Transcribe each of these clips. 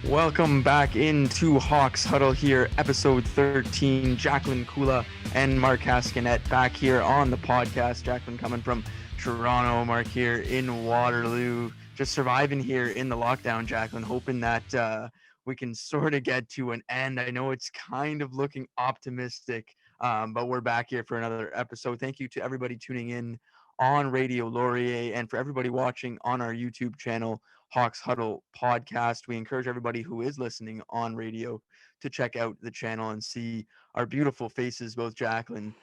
Welcome back into Hawks Huddle here, episode 13. Jaclyn Kula and Mark Haskinet back here on the podcast. Jaclyn coming from Toronto, Mark here in Waterloo. Just surviving here in the lockdown, Jaclyn, hoping that we can sort of get to an end. I know it's kind of looking optimistic, but we're back here for another episode. Thank you to everybody tuning in on Radio Laurier and for everybody watching on our YouTube channel, Hawks Huddle podcast. We encourage everybody who is listening on radio to check out the channel and see our beautiful faces, both Jaclyn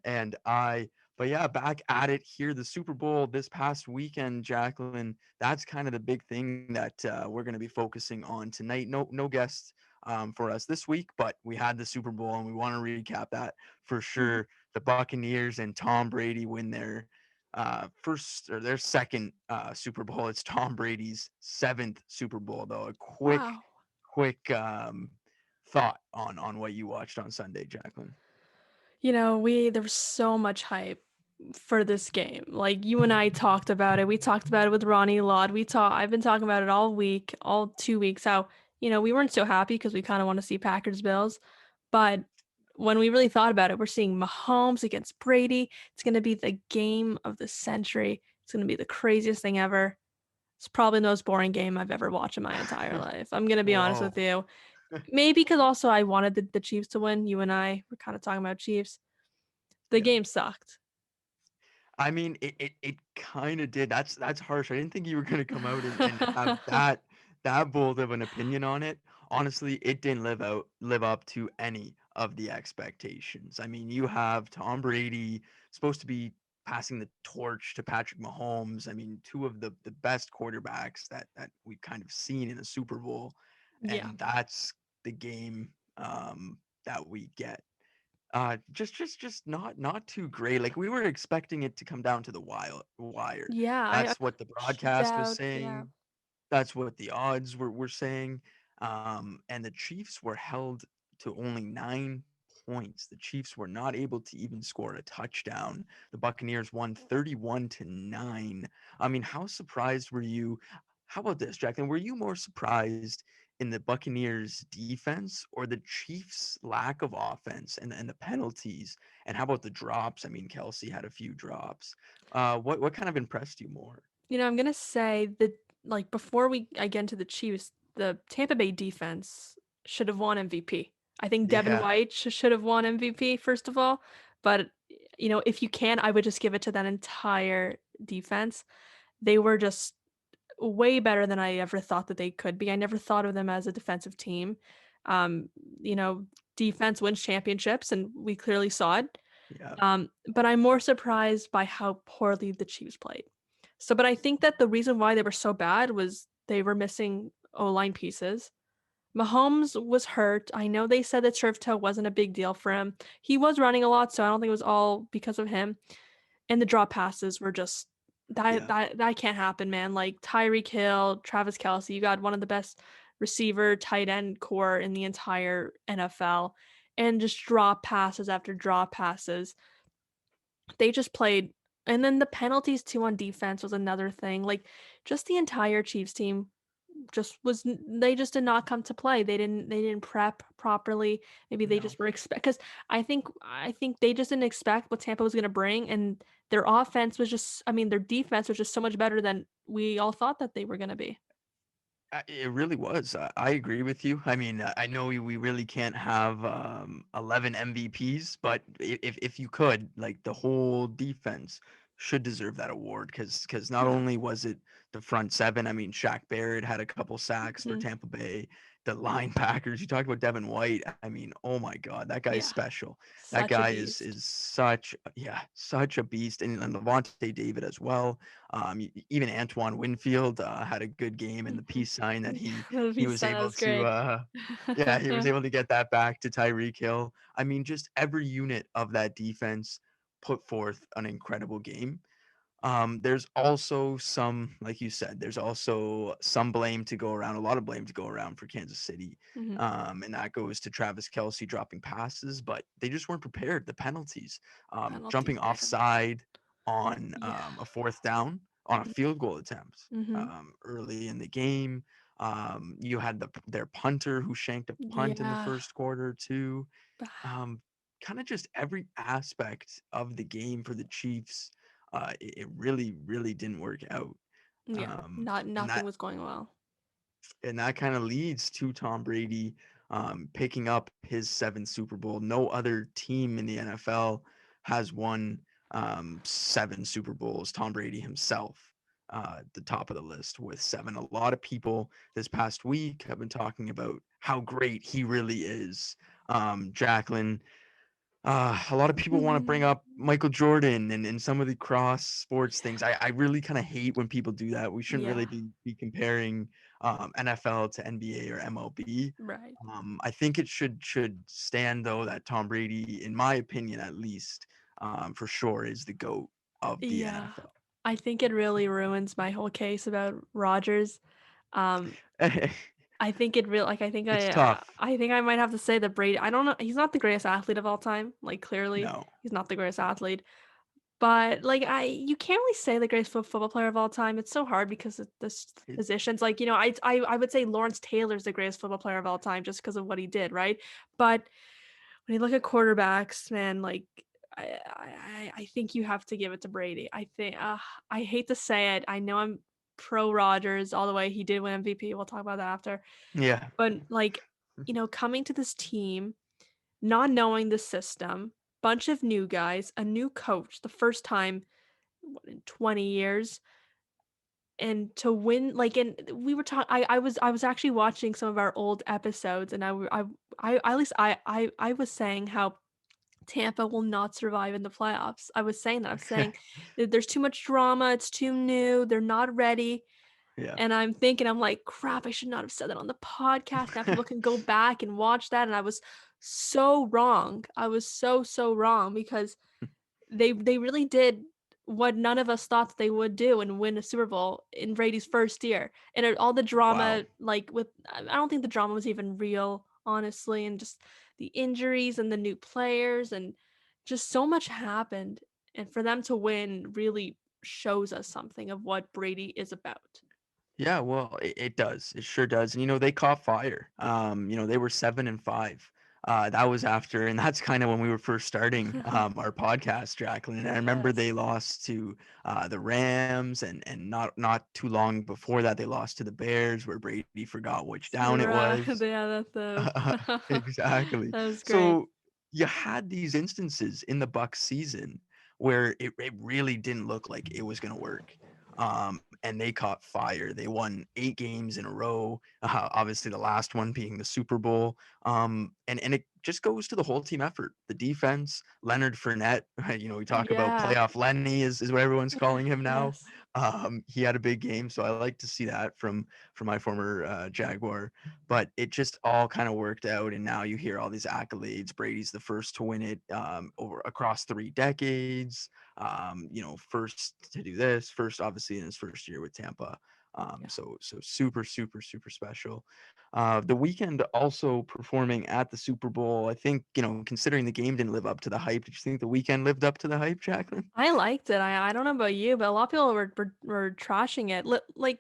and I. But yeah, back at it here. The Super Bowl this past weekend, Jaclyn. That's kind of the big thing that we're going to be focusing on tonight. No guests for us this week, but we had the Super Bowl and we want to recap that for sure. The Buccaneers and Tom Brady win their second Super Bowl. It's Tom Brady's seventh Super Bowl, though. A Wow. quick thought on what you watched on Sunday, Jaclyn. There was so much hype for this game. Like you and I talked about it. We talked about it with Ronnie Lott. I've been talking about it all week, all 2 weeks. How, we weren't so happy because we kind of want to see Packers Bills. But when we really thought about it, we're seeing Mahomes against Brady. It's gonna be the game of the century. It's gonna be the craziest thing ever. It's probably the most boring game I've ever watched in my entire life. I'm gonna be honest with Whoa. you. Maybe because also I wanted the Chiefs to win. You and I were kind of talking about Chiefs. The Yeah. game sucked. I mean, it kind of did. That's harsh. I didn't think you were gonna come out and have that bold of an opinion on it. Honestly, it didn't live up to any of the expectations. I mean, you have Tom Brady supposed to be passing the torch to Patrick Mahomes. I mean, two of the best quarterbacks that we've kind of seen in a Super Bowl, Yeah. and that's the game that we get. Just not too great. Like we were expecting it to come down to the wire. Yeah, I That's what the broadcast was shootout. Yeah. saying. That's what the odds were saying. And the Chiefs were held to only 9 points. The Chiefs were not able to even score a touchdown. The Buccaneers won 31-9. I mean, how surprised were you? How about this, Jacqueline? Were you more surprised in the Buccaneers defense or the Chiefs lack of offense and the penalties? And how about the drops? I mean, Kelsey had a few drops. What kind of impressed you more? I'm gonna say that like before I get into the Chiefs, the Tampa Bay defense should have won MVP. I think Devin Yeah. White should have won MVP first of all, but if you can, I would just give it to that entire defense. They were just way better than I ever thought that they could be. I never thought of them as a defensive team. Um, you know, Defense wins championships, and we clearly saw it. Yeah. But I'm more surprised by how poorly the Chiefs played. But I think that the reason why they were so bad was they were missing O line pieces. Mahomes was hurt. I know they said that turf toe wasn't a big deal for him. He was running a lot, so I don't think it was all because of him. And the drop passes were just Yeah. that can't happen, man. Like Tyreek Hill, Travis Kelsey, you got one of the best receiver tight end core in the entire NFL, and just drop passes after drop passes. They just played, and then the penalties too on defense was another thing. Like just the entire Chiefs team they just did not come to play. They didn't prep properly. Maybe they No. just were expect because I think they just didn't expect what Tampa was going to bring, and their offense was just I mean their defense was just so much better than we all thought that they were going to be. It really was. I agree with you. I mean, I know we really can't have 11 MVPs, but if you could, like the whole defense should deserve that award because not Yeah. only was it the front seven. I mean, Shaq Barrett had a couple sacks for Mhm. Tampa Bay. The linebackers. You talked about Devin White. I mean, oh my God, that guy is Yeah. special. That Such a guy is beast. is such such a beast, and Levante David as well. Even Antoine Winfield had a good game in the peace sign that Yeah, the he beast was that able was to great. yeah, he was able to get that back to Tyreek Hill. I mean, just every unit of that defense put forth an incredible game. There's also some, like you said, there's also some blame to go around, a lot of blame to go around for Kansas City. Mhm. And that goes to Travis Kelsey dropping passes, but they just weren't prepared. The penalties, Penalties, jumping man. offside on Yeah. a fourth down on a field goal attempt Mhm. early in the game. You had their punter who shanked a punt in the Yeah. first quarter too. Um, Kind of just every aspect of the game for the Chiefs, it really, really didn't work out. Yeah. Not And nothing that was going well. kind of leads to Tom Brady picking up his seventh Super Bowl. No other team in the NFL has won seven Super Bowls. Tom Brady himself, at the top of the list with seven. A lot of people this past week have been talking about how great he really is. Jaclyn, a lot of people want to bring up Michael Jordan and some of the cross sports things. I really kind of hate when people do that. We shouldn't really Yeah. be comparing NFL to NBA or MLB. Right. I think it should stand though that Tom Brady, in my opinion at least, for sure is the GOAT of the Yeah. NFL. I think it really ruins my whole case about Rodgers. Um, I think it really like It's tough. I think I might have to say that Brady. I don't know. He's not the greatest athlete of all time. Like clearly, No. he's not the greatest athlete. But like you can't really say the greatest football player of all time. It's so hard because of this It, positions. Like I would say Lawrence Taylor's the greatest football player of all time just because of what he did, right? But when you look at quarterbacks, man, like I think you have to give it to Brady. I think I hate to say it. I know I'm pro Rodgers all the way. He did win MVP. We'll talk about that after. yeah. But like, coming to this team, not knowing the system, bunch of new guys, a new coach, the first time in 20 years, and to win like and we were talking I was actually watching some of our old episodes and I at least I was saying how Tampa will not survive in the playoffs. I was saying that. I was saying that there's too much drama, it's too new, they're not ready. Yeah. And I'm thinking, I'm like, crap, I should not have said that on the podcast. Now people can go back and watch that. And I was so wrong. I was so wrong because they really did what none of us thought that they would do and win a Super Bowl in Brady's first year. And all the Wow. drama, like with I don't think the drama was even real, honestly, and just the injuries and the new players and just so much happened. And for them to win really shows us something of what Brady is about. Yeah, well, it does. It sure does. And they caught fire. They were 7-5. That was after, and that's kind of when we were first starting our podcast, Jacqueline. And I remember they Yes. lost to the Rams, and not too long before that, they lost to the Bears, where Brady forgot which down it Right. was. Yeah, that's the Exactly. that was great. So you had these instances in the Bucks season where it really didn't look like it was going to work. And they caught fire. They won 8 games in a row. Obviously, the last one being the Super Bowl. And it just goes to the whole team effort. The defense, Leonard Fournette. We talk about Yeah. playoff Lenny is what everyone's calling him now. Yes. He had a big game, so I like to see that from my former Jaguar. But it just all kind of worked out, and now you hear all these accolades. Brady's the first to win it over across 3 decades. First to do this, first obviously in his first year with Tampa. Yeah. So super super super special. The weekend also performing at the Super Bowl. I think considering the game didn't live up to the hype. Did you think the weekend lived up to the hype, Jacqueline? I liked it. I don't know about you, but a lot of people were trashing it. Like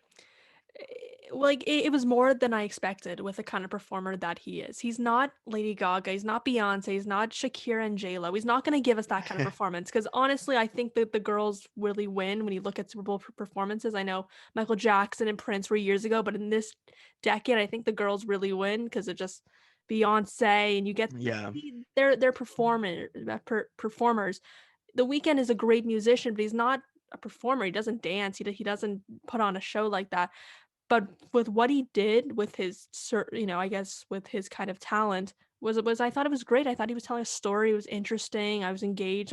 it was more than I expected with the kind of performer that he is. He's not Lady Gaga, he's not Beyonce, he's not Shakira and J-Lo. He's not going to give us that kind of performance because honestly, I think that the girls really win when you look at Super Bowl performances. I know Michael Jackson and Prince were years ago, but in this decade, I think the girls really win because of just Beyonce and you get Yeah, they're performers. The Weeknd is a great musician, but he's not a performer. He doesn't dance. He doesn't put on a show like that. But with what he did with his, I guess with his kind of talent was I thought it was great. I thought he was telling a story. It was interesting. I was engaged.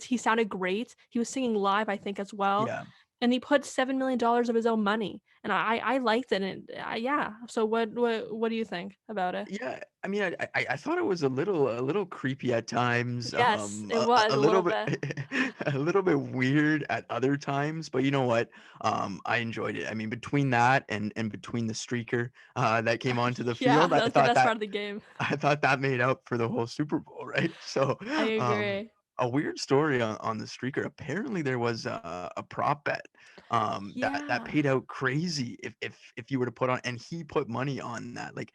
He sounded great. He was singing live, I think, as well. yeah. And he put $7 million of his own money, and I liked it. And yeah. So what do you think about it? Yeah, I mean, I thought it was a little creepy at times, Yes, it a was a little little bit bit. a little bit weird at other times, but you know what? I enjoyed it. I mean, between that and between the streaker that came onto the Yeah, field, that was the best part of the game. I thought that made up for the whole Super Bowl, right? So, I um, agree. a weird story on the streaker. Apparently, there was a prop bet that Yeah, paid out crazy if you were to put on, and he put money on that. Like,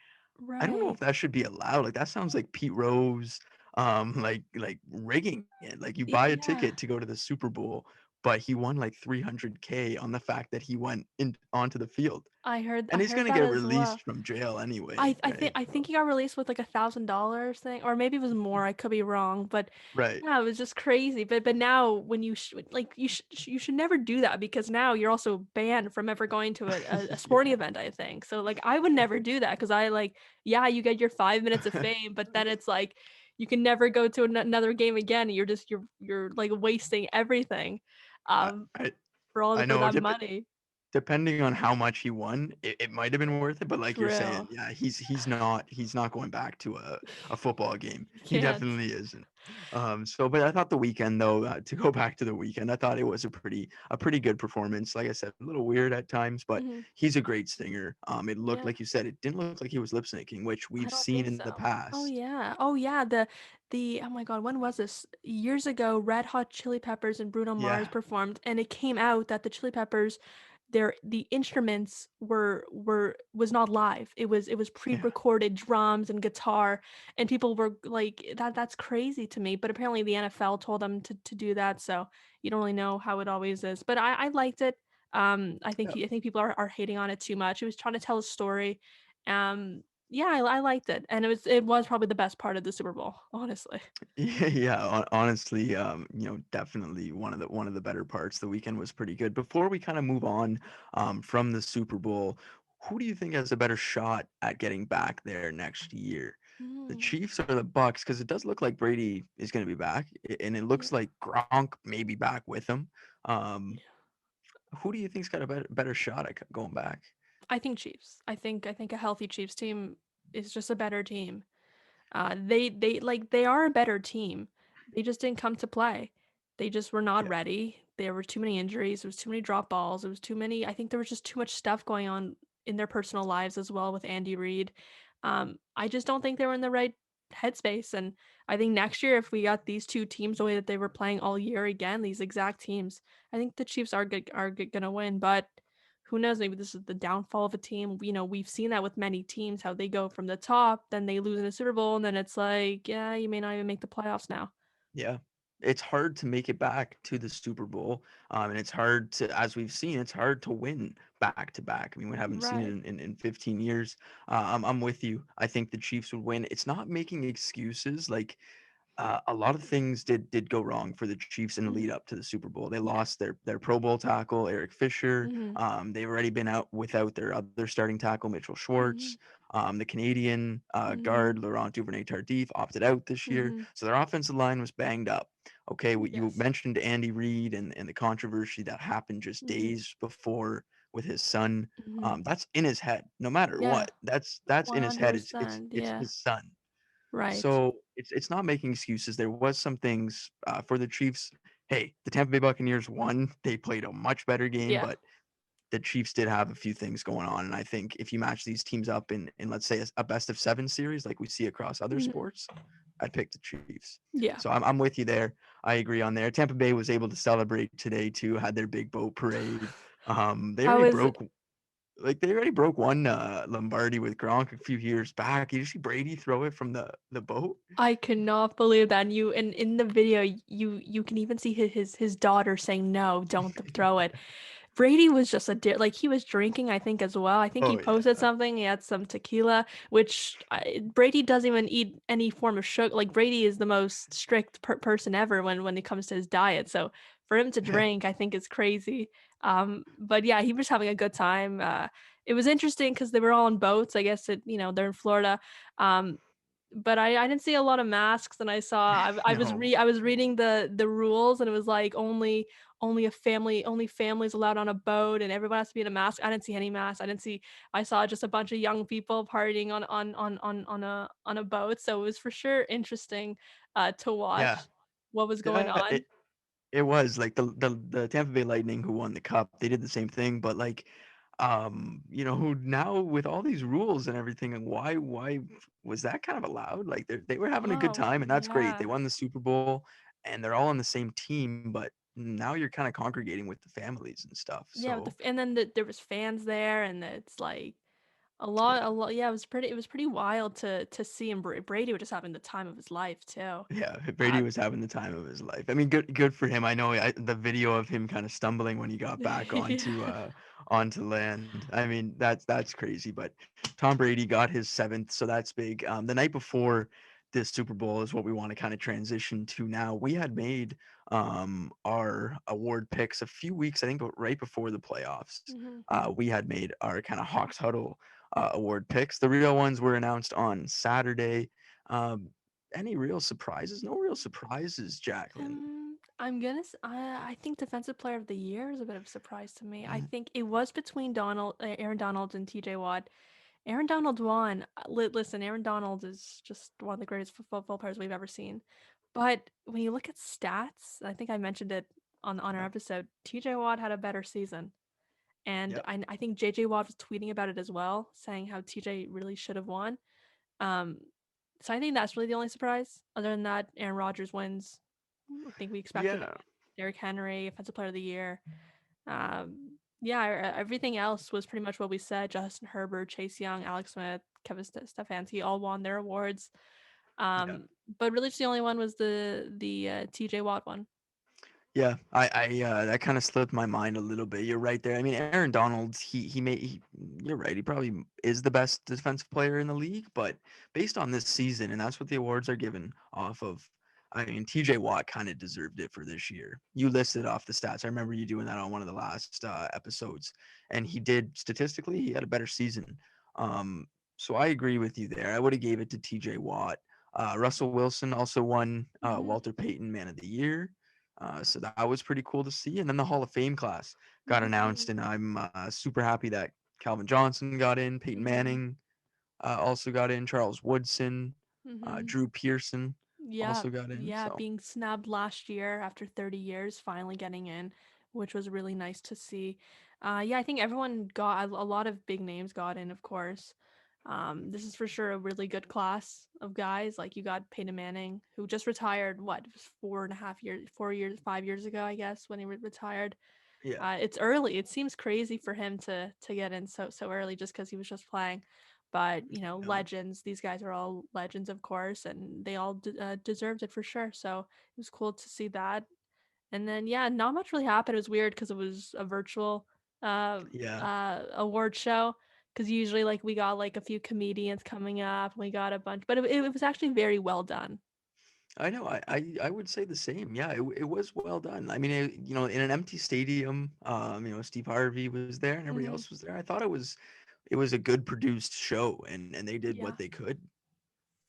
I don't know if right. that should be allowed. Like, that sounds like Pete Rose, like rigging it. Like, you buy a Yeah. ticket to go to the Super Bowl, but he won like 300K on the fact that he went in onto the field, I and he's heard gonna that get as released well. from jail anyway, I right? think So, he got released with like $1,000 thing, or maybe it was more. I could be wrong, but right. yeah, it was just crazy. But now when you should never do that because now you're also banned from ever going to a sporting Yeah. event. I think so. Like I would never do that because I like yeah, you get your 5 minutes of fame, but then it's like you can never go to another game again. You're just you're like wasting everything, I, um, I for all I for know. that money. Depending on how much he won, it might have been worth it. But like you're saying, True. yeah, he's not going back to a football game. You He can't. definitely isn't. So, but I thought the weekend though, to go back to the weekend, I thought it was a pretty good performance. Like I said, a little weird at times, but Hmm. he's a great singer. It looked Yeah. like you said, it didn't look like he was lip syncing, which I we've don't seen think in the so. Oh past. yeah. Oh yeah. The oh my God, when was this? Years ago, Red Hot Chili Peppers and Bruno Mars Yeah, performed, and it came out that the Chili Peppers, the instruments were was not live. It was yeah. pre-recorded drums and guitar, and people were like that's crazy to me. But apparently the NFL told them to do that, so you don't really know how it always is. But I liked it. I think people are hating on it too much. It was trying to tell a story. Um, yeah, I liked it, and it was probably the best part of the Super Bowl, honestly. Yeah, yeah. Honestly, definitely one of the better parts. The weekend was pretty good. Before we kind of move on, from the Super Bowl, who do you think has a better shot at getting back there next year? The Mm, Chiefs or the Bucks? Because it does look like Brady is going to be back, and it looks yeah, like Gronk may be back with him. yeah. Um, who do you think's got a better shot at going back? I think Chiefs. I think a healthy Chiefs team is just a better team. They are a better team. They just didn't come to play. They just were not Yeah, ready. There were too many injuries. There was too many drop balls. There was too many. I think there was just too much stuff going on in their personal lives as well with Andy Reid. I just don't think they were in the right headspace. And I think next year, if we got these two teams the way that they were playing all year again, these exact teams, I think the Chiefs are gonna win. But who knows? Maybe this is the downfall of a team. You know, we've seen that with many teams, how they go from the top, then they lose in a Super Bowl, and then it's like, yeah, you may not even make the playoffs now. yeah. It's hard to make it back to the Super Bowl, and it's hard to, as we've seen, it's hard to win back to back. I mean, we haven't seen it Right. in 15 years. I'm with you. I think the Chiefs would win. It's not making excuses. Like, a lot of things did go wrong for the Chiefs in the lead Hmm. up to the Super Bowl. They Yeah. lost their Pro Bowl tackle Eric Fisher. Hmm. They've already been out without their other starting tackle Mitchell Hmm. Schwartz. The Canadian Hmm. guard Laurent Duvernay-Tardif opted out this year, Hmm. so their offensive line was banged up. Okay, what you Yes. mentioned Andy Reid and the controversy that happened just Hmm. days before with his son. Hmm. That's in his head, no matter Yeah. what. That's in his head. It's 100%. it's Yeah. his son. Right. So it's not making excuses. There was some things for the Chiefs. Hey, the Tampa Bay Buccaneers won. They played a much better game, Yeah. but the Chiefs did have a few things going on. And I think if you match these teams up in let's say a best of seven series like we see across other Hmm. sports, I'd pick the Chiefs. Yeah. So I'm with you there. I agree on there. Tampa Bay was able to celebrate today too. Had their big boat parade. They How already is it? broke they already broke one Lombardi with Gronk a few years back. You see Brady throw it from the boat. I cannot believe that. And you and in the video, you can even see his daughter saying no, don't throw it. Brady was just like he was drinking, I think as well. I think he Oh posted yeah. something. He had some tequila, which Brady doesn't even eat any form of sugar. Like Brady is the most strict person ever when it comes to his diet. So for him to drink, I think is crazy. But yeah, he was having a good time. It was interesting because they were all on boats. I guess they're in Florida. Um, but I didn't see a lot of masks, and No. I was reading the rules, and it was like only families allowed on a boat, and everyone has to be in a mask. I didn't see any masks. I saw just a bunch of young people partying on a boat. So it was for sure interesting to Yeah. watch what was going Yeah. on. It was like the Tampa Bay Lightning who won the cup. They did the same thing, but like, who now with all these rules and everything, and why was that kind of allowed? Like they were having a good Oh time, and that's great. They yeah. won the Super Bowl, and they're all on the same team, but now you're kind of congregating with the families and stuff. Yeah, with So and then there was fans there, and it's like yeah, a lot. Yeah, it was pretty wild to see, and Brady was just having the time of his life too. yeah, Brady Uh, was having the time of his life. I mean, good for him. I know the video of him kind of stumbling when he got back yeah. onto land. I mean, that's crazy. But Tom Brady got his seventh, so that's big. The night before this Super Bowl is what we want to kind of transition to now. We had made our award picks a few weeks, I think, right before the playoffs. Hmm. We had made our kind of Hawks Huddle award picks. The real ones were announced on Saturday. Um, any real surprises? No real surprises, Jaclyn. I think defensive player of the year is a bit of a surprise to me. I Mm, think it was between Aaron Donald and TJ Watt. Aaron Donald won. Listen, Aaron Donald is just one of the greatest football players we've ever seen. But when you look at stats, I think I mentioned it on our yeah, episode, TJ Watt had a better season. And yeah, I think JJ Watt was tweeting about it as well, saying how TJ really should have won. Um, so I think that's really the only surprise. Other than that, Aaron Rodgers wins. I think we expected yeah, Derrick Henry, Offensive Player of the Year. Yeah, everything else was pretty much what we said. Justin Herbert, Chase Young, Alex Smith, Kevin Stefanski all won their awards. yeah. But really, just the only one was the TJ Watt one. Yeah, I that kind of slipped my mind a little bit. You're right there. I mean, Aaron Donald, you're right. He probably is the best defensive player in the league, but based on this season, and that's what the awards are given off of. I mean, TJ Watt kind of deserved it for this year. You listed off the stats. I remember you doing that on one of the last episodes, and he did statistically. He had a better season. Um, so I agree with you there. I would have gave it to TJ Watt. Russell Wilson also won Hmm. Walter Payton Man of the Year. So that was pretty cool to see. And then the Hall of Fame class got announced, Hmm. and I'm super happy that Calvin Johnson got in, Peyton Hmm. Manning also got in, Charles Woodson, Hmm. Drew Pearson Yeah, also got in. yeah, So being snubbed last year after 30 years, finally getting in, which was really nice to see. Yeah, I think everyone got a lot of big names got in, of course. This is for sure a really good class of guys. Like you got Peyton Manning, who just retired, what, it was 4.5 years, 4 years, 5 years ago, I guess, when he retired. yeah, It's early. It seems crazy for him to get in so early just because he was just playing. But no, legends. These guys are all legends, of course, and they all deserved it for sure. So it was cool to see that. And then yeah, not much really happened. It was weird because it was a virtual yeah. award show. Because usually like we got like a few comedians coming up, and we got a bunch, but it was actually very well done. I know. I would say the same. Yeah, it was well done. I mean, in an empty stadium, Steve Harvey was there and everybody Hmm. else was there. I thought it was a good produced show, and they did Yeah. what they could.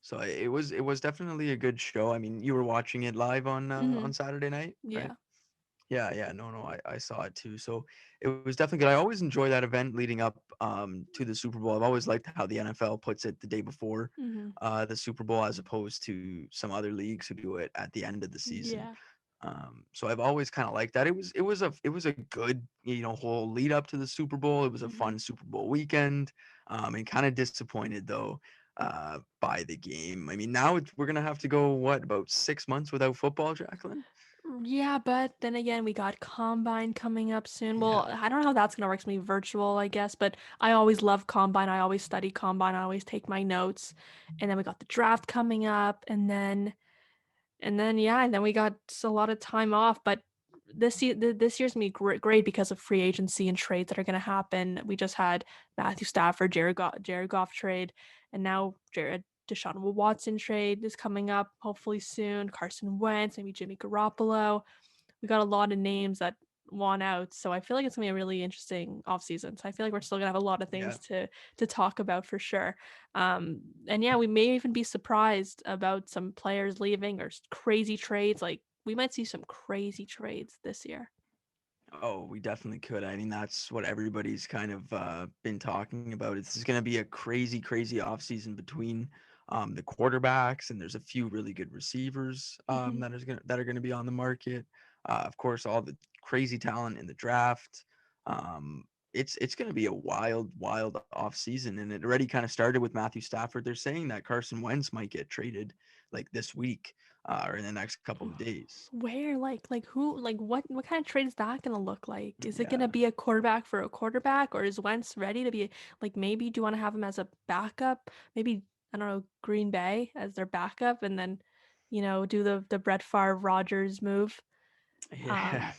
So it was definitely a good show. I mean, you were watching it live Hmm. on Saturday night, right? Yeah. Yeah, yeah. No, I saw it too. So it was definitely good. I always enjoy that event leading up to the Super Bowl. I've always liked how the NFL puts it the day before Hmm. the Super Bowl as opposed to some other leagues who do it at the end of the season. Yeah. So I've always kind of liked that. It was a good whole lead up to the Super Bowl. It was a Hmm. fun Super Bowl weekend. And kind of disappointed though by the game. I mean, now we're gonna have to go what about 6 months without football, Jacqueline? Yeah, but then again, we got Combine coming up soon. Well, Yeah, I don't know how that's gonna work. It's gonna be virtual, I guess, but I always love Combine. I always study Combine. I always take my notes. And then we got the draft coming up, and then we got a lot of time off. But this year's gonna be great because of free agency and trades that are gonna happen. We just had Matthew Stafford, Jared Goff trade, and now Jared Deshaun Watson trade is coming up hopefully soon. Carson Wentz, maybe Jimmy Garoppolo. We got a lot of names that want out. So I feel like it's gonna be a really interesting offseason. So I feel like we're still gonna have a lot of yeah. things to talk about for sure. And yeah, we may even be surprised about some players leaving or crazy trades. Like we might see some crazy trades this year. Oh, we definitely could. I mean, that's what everybody's kind of been talking about. This is going to be a crazy, crazy offseason between the quarterbacks, and there's a few really good receivers Hmm. that are gonna be on the market. Of course, all the crazy talent in the draft. Um, it's going to be a wild, wild offseason, and it already kind of started with Matthew Stafford. They're saying that Carson Wentz might get traded like this week or in the next couple of days. Where, like who, like what kind of trade is that gonna look like? Is it gonna Yeah. be a quarterback for a quarterback, or is Wentz ready to be like, maybe do you want to have him as a backup? Maybe, I don't know, Green Bay as their backup, and then, do the Brett Favre Rodgers move. Yeah.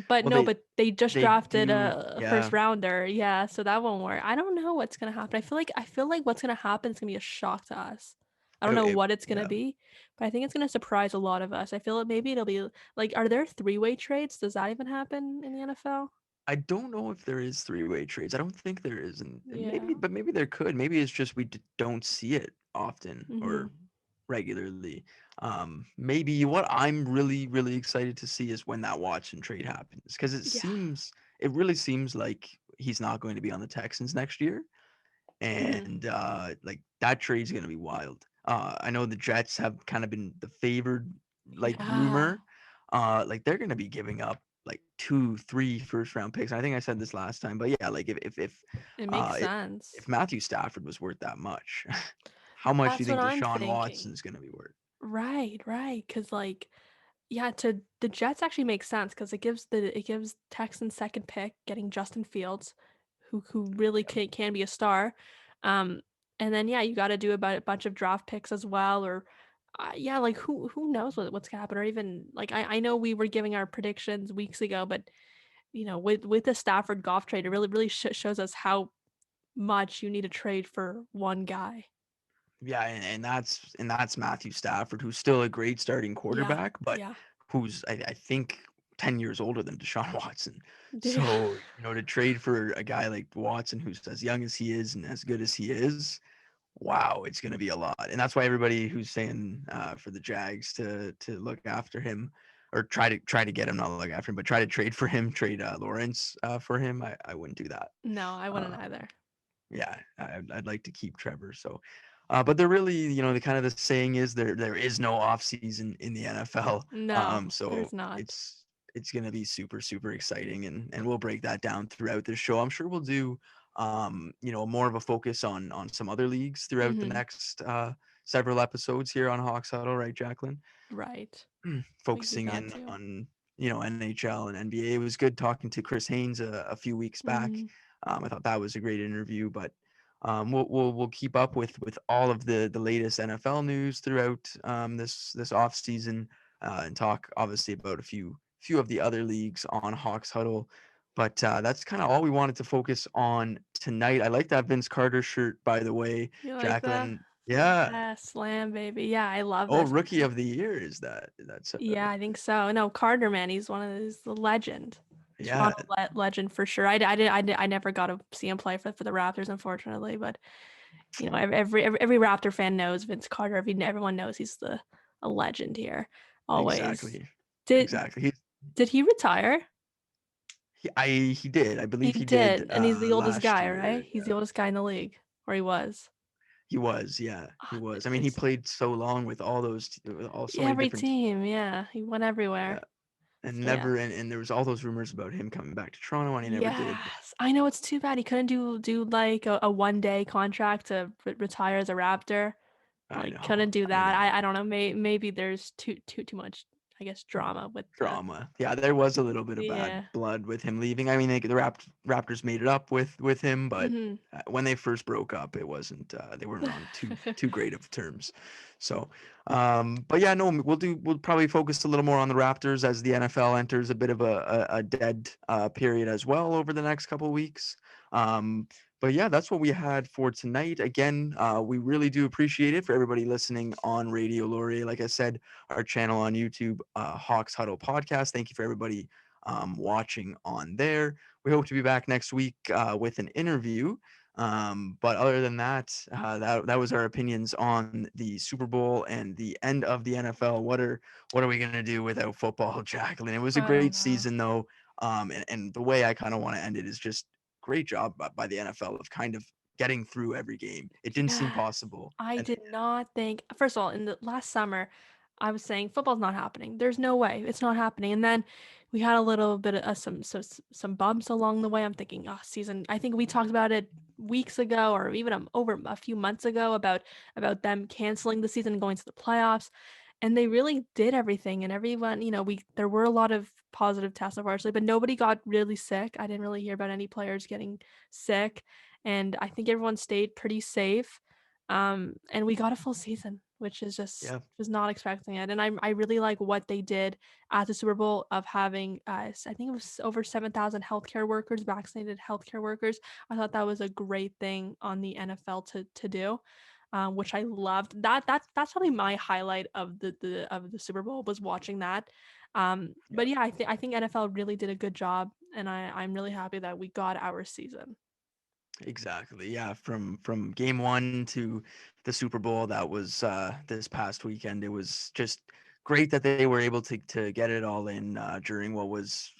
But Well, no, but they just they drafted do. a first Yeah. rounder, yeah, so that won't work. I don't know what's gonna happen. I feel like what's gonna happen is gonna be a shock to us. I don't know what it's gonna Yeah. be, but I think it's gonna surprise a lot of us. I feel like maybe it'll be like, are there three-way trades? Does that even happen in the NFL? I don't know if there is three-way trades. I don't think there is, and Yeah. maybe there could. Maybe it's just we don't see it often Mhm. or regularly. Maybe what I'm really excited to see is when that Watson trade happens, because Yeah. it really seems like he's not going to be on the Texans next year, Mhm. and like that trade's going to be wild. I know the Jets have kind of been the favored like Yeah. rumor. Like they're going to be giving up like two, three first round picks. I think I said this last time, but yeah, like It makes uh, if, sense. if Matthew Stafford was worth that much, how much do you That's what think I'm Deshaun thinking. Watson's going to be worth? Right, right. Cause like, yeah, to the Jets actually makes sense because it gives Texans second pick getting Justin Fields, who really Yeah, can be a star. Um, and then yeah, you got to do about a bunch of draft picks as well, or yeah, like who knows what's gonna happen, or even like, I know we were giving our predictions weeks ago, but with the Stafford Goff trade, it really shows us how much you need to trade for one guy. yeah, and that's Matthew Stafford, who's still a great starting Yeah, quarterback, but yeah, who's I think 10 years older than Deshaun Watson. yeah. So to trade for a guy like Watson, who's as young as he is and as good as he is, wow, it's going to be a lot. And that's why everybody who's saying for the Jags to look after him or try to get him, not look after him, but try to trade for him, trade Lawrence for him. I wouldn't do that. No, I wouldn't Uh, either. yeah, I'd like to keep Trevor. So, but they're really, the kind of the saying is there is no off season in the NFL. No, So there's not. it's gonna be super exciting, and we'll break that down throughout this show. I'm sure we'll do, more of a focus on some other leagues throughout the Hmm. next several episodes here on Hawks Huddle, right, Jaclyn? Right. We Focusing got in to. on NHL and NBA. It was good talking to Chris Haynes a few weeks back. Hmm. I thought that was a great interview, but we'll keep up with all of the latest NFL news throughout this off season and talk obviously about a few of the other leagues on Hawks Huddle. But that's kind of all we wanted to focus on tonight. I like that Vince Carter shirt, by the way, You like that? Jaclyn. Yeah. Yeah, slam baby. Yeah, I love Oh, this. rookie of the year is that's Yeah, I think so. No, Carter, man, he's the legend. yeah, Toronto legend for sure. I never got to see him play for the Raptors, unfortunately, but every Raptor fan knows Vince Carter. Everyone knows he's a legend here, always. exactly. Did Exactly. did he retire? He did. I He believe he did did, and he's the oldest last guy, year. right? He's the oldest guy in the league, or he was. He was, yeah, he Ah, was. I mean, he it's played so long with all those, with all so many every different, team, yeah. He went yeah, everywhere. and So yeah. never, and there was all those rumors about him coming back to Toronto, and he never did. But Yes. I know, it's too bad he couldn't do like a 1 day contract to retire as a Raptor. I Like, know, couldn't do I that. know. I don't know. Maybe there's too much, I guess, drama with the. Drama. Yeah, there was a little bit of bad Yeah. blood with him leaving. I mean, the Raptors made it up with him, but Mhm. when they first broke up, it wasn't. They weren't on too great of terms. So, but yeah, no, we'll probably focus a little more on the Raptors as the NFL enters a bit of a dead period as well over the next couple of weeks. But yeah, that's what we had for tonight. Again, we really do appreciate it for everybody listening on Radio Laurier. Like I said, our channel on YouTube, Hawks Huddle Podcast. Thank you for everybody watching on there. We hope to be back next week with an interview. But other than that, that was our opinions on the Super Bowl and the end of the NFL. What are we gonna do without football, Jaclyn? It was a I don't great know. season though. And the way I kind of want to end it is just great job by the NFL of kind of getting through every game. It didn't seem Yes. possible, I and did not think, first of all, in the last summer, I was saying football's not happening. There's no way. It's not happening. And then we had a little bit of some bumps along the way. I'm thinking, oh, season. I think we talked about it weeks ago, or even over a few months ago, about them canceling the season and going to the playoffs. And they really did everything, and everyone, there were a lot of positive tests, unfortunately, but nobody got really sick. I didn't really hear about any players getting sick, and I think everyone stayed pretty safe. And we got a full season, which is just Yeah. was not expecting it. And I really like what they did at the Super Bowl of having, I think it was over 7,000 healthcare workers, vaccinated healthcare workers. I thought that was a great thing on the NFL to do. Which I loved. That's probably my highlight of the Super Bowl, was watching that. But yeah, I think NFL really did a good job, and I'm really happy that we got our season. Exactly. Yeah. From game one to the Super Bowl, that was this past weekend. It was just great that they were able to get it all in during what was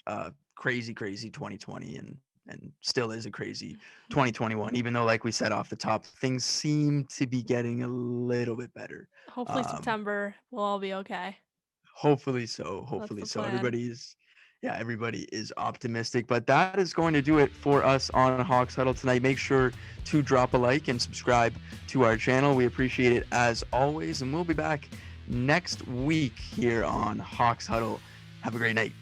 crazy 2020, and still is a crazy 2021. Even though, like we said off the top, things seem to be getting a little bit better. Hopefully Um, September we'll all be okay. Hopefully so. That's Hopefully the so. plan. Everybody is optimistic. But that is going to do it for us on Hawks Huddle tonight. Make sure to drop a like and subscribe to our channel. We appreciate it as always. And we'll be back next week here on Hawks Huddle. Have a great night.